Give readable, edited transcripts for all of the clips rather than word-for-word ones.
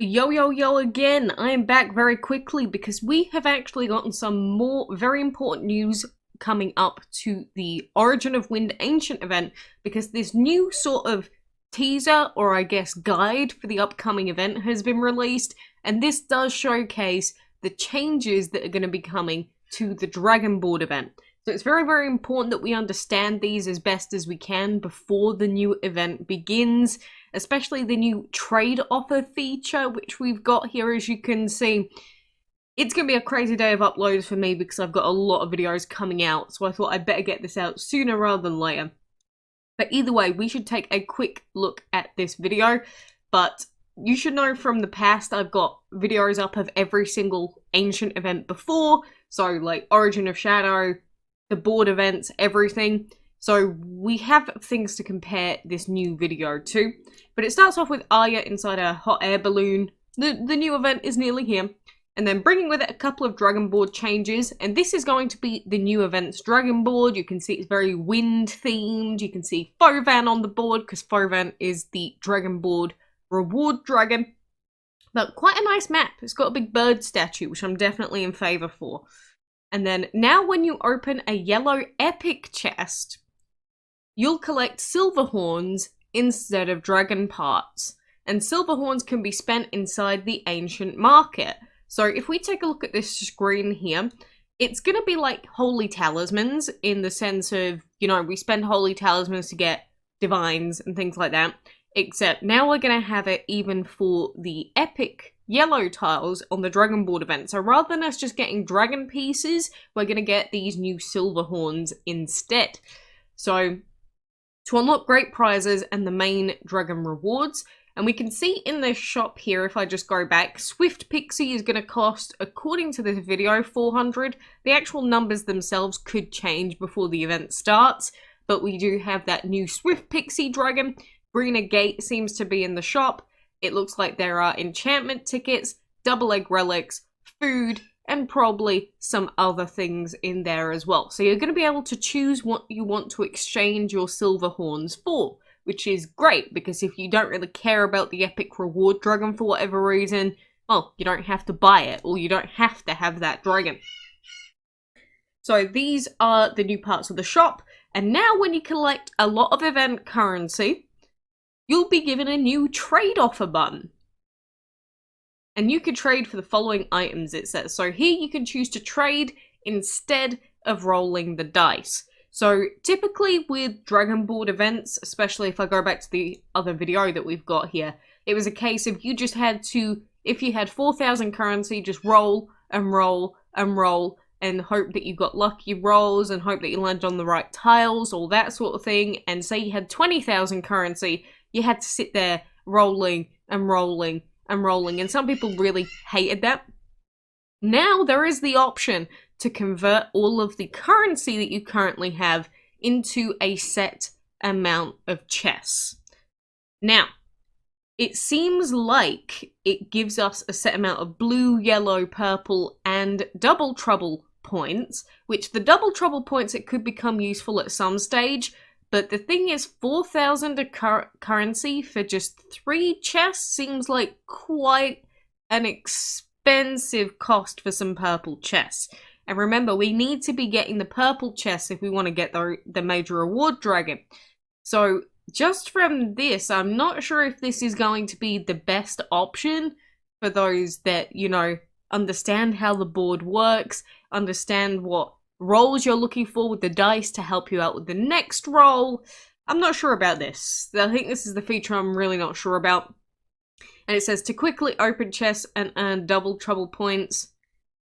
Yo again, I am back very quickly because we have actually gotten some more very important news coming up to the Origin of Wind Ancient event, because this new sort of teaser, or I guess guide for the upcoming event has been released, and this does showcase the changes that are going to be coming to the Dragon Board event. So it's very important that we understand these as best as we can before the new event begins, especially the new trade offer feature, which we've got here. As you can see, it's going to be a crazy day of uploads for me because I've got a lot of videos coming out, so I thought I'd better get this out sooner rather than later. But either way, we should take a quick look at this video. But you should know from the past, I've got videos up of every single ancient event before, so like Origin of Shadow, the board events, everything. So we have things to compare this new video to. But it starts off with Arya inside a hot air balloon. The new event is nearly here. And then bringing with it a couple of Dragon Board changes. And this is going to be the new event's Dragon Board. You can see it's very wind themed. You can see Fovan on the board because Fovan is the Dragon Board reward dragon. But quite a nice map. It's got a big bird statue, which I'm definitely in favour for. And then now when you open a yellow epic chest, you'll collect silver horns instead of dragon parts. And silver horns can be spent inside the ancient market. So if we take a look at this screen here, it's going to be like holy talismans in the sense of, you know, we spend holy talismans to get divines and things like that. Except now we're going to have it even for the epic yellow tiles on the Dragon Board event. So rather than us just getting dragon pieces, we're going to get these new silver horns instead. So to unlock great prizes and the main dragon rewards, and we can see in the shop here, if I just go back, Swift Pixie is going to cost, according to this video, 400. The actual numbers themselves could change before the event starts, but we do have that new Swift Pixie dragon. Brina Gate seems to be in the shop. It looks like there are enchantment tickets, double egg relics, food, and probably some other things in there as well. So you're going to be able to choose what you want to exchange your silver horns for, which is great, because if you don't really care about the epic reward dragon for whatever reason, well, you don't have to buy it, or you don't have to have that dragon. So these are the new parts of the shop, and now when you collect a lot of event currency, you'll be given a new trade offer button. And you can trade for the following items, it says. So here you can choose to trade instead of rolling the dice. So typically with Dragon Board events, especially if I go back to the other video that we've got here, it was a case of you just had to, if you had 4,000 currency, just roll and roll and roll and hope that you got lucky rolls and hope that you landed on the right tiles, all that sort of thing. And say you had 20,000 currency, you had to sit there rolling and rolling and rolling, and some people really hated that. Now there is the option to convert all of the currency that you currently have into a set amount of chess. Now, it seems like it gives us a set amount of blue, yellow, purple, and double trouble points, which the double trouble points, it could become useful at some stage. But the thing is, 4,000 currency for just 3 chests seems like quite an expensive cost for some purple chests. And remember, we need to be getting the purple chests if we want to get the major reward dragon. So just from this, I'm not sure if this is going to be the best option for those that, you know, understand how the board works, understand what rolls you're looking for with the dice to help you out with the next roll. I'm not sure about this. I think this is the feature I'm really not sure about. And it says to quickly open chests and earn double trouble points,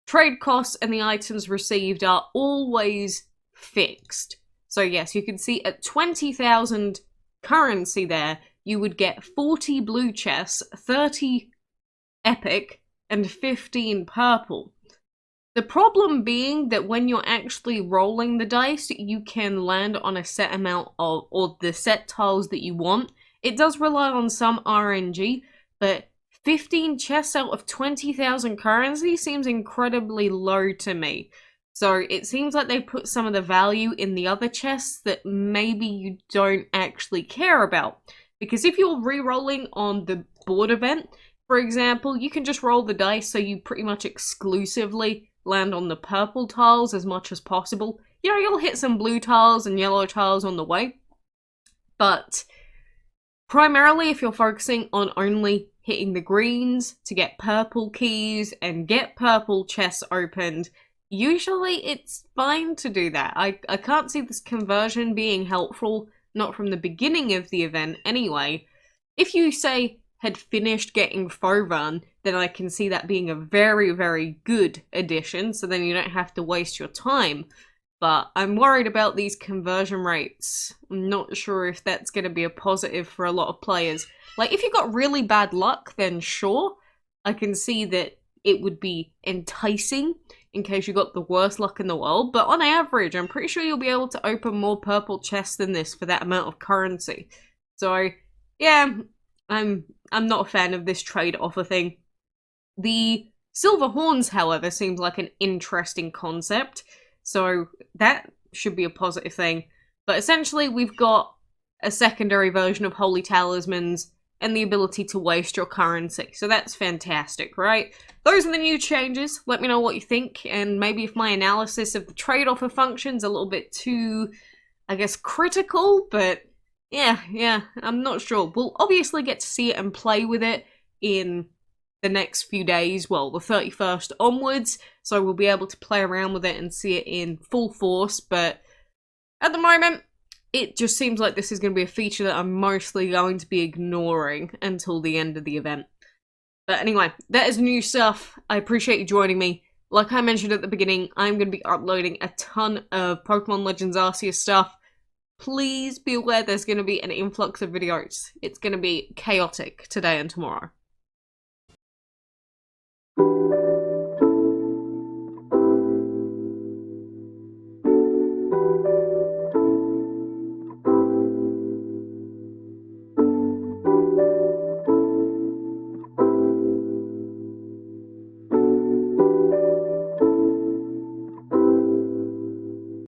trade costs and the items received are always fixed. So yes, you can see at 20,000 currency there, you would get 40 blue chests, 30 epic, and 15 purple. The problem being that when you're actually rolling the dice, you can land on a set amount of, or the set tiles that you want. It does rely on some RNG, but 15 chests out of 20,000 currency seems incredibly low to me. So it seems like they put some of the value in the other chests that maybe you don't actually care about. Because if you're re-rolling on the board event, for example, you can just roll the dice so you pretty much exclusively land on the purple tiles as much as possible. You know, you'll hit some blue tiles and yellow tiles on the way, but primarily if you're focusing on only hitting the greens to get purple keys and get purple chests opened, usually it's fine to do that. I can't see this conversion being helpful, not from the beginning of the event anyway. If you, say, had finished getting foe run, then I can see that being a very, very good addition, so then you don't have to waste your time. But I'm worried about these conversion rates. I'm not sure if that's going to be a positive for a lot of players. Like, if you got really bad luck, then sure, I can see that it would be enticing in case you got the worst luck in the world. But on average, I'm pretty sure you'll be able to open more purple chests than this for that amount of currency. So, yeah, I'm not a fan of this trade offer thing. The silver horns, however, seems like an interesting concept. So that should be a positive thing. But essentially, we've got a secondary version of Holy Talismans and the ability to waste your currency. So that's fantastic, right? Those are the new changes. Let me know what you think, and maybe if my analysis of the trade offer function's a little bit too, I guess, critical, but yeah, I'm not sure. We'll obviously get to see it and play with it in the next few days, well, the 31st onwards, so we'll be able to play around with it and see it in full force, but at the moment, it just seems like this is going to be a feature that I'm mostly going to be ignoring until the end of the event. But anyway, that is new stuff. I appreciate you joining me. Like I mentioned at the beginning, I'm going to be uploading a ton of Pokemon Legends Arceus stuff. Please be aware there's going to be an influx of videos. It's going to be chaotic today and tomorrow.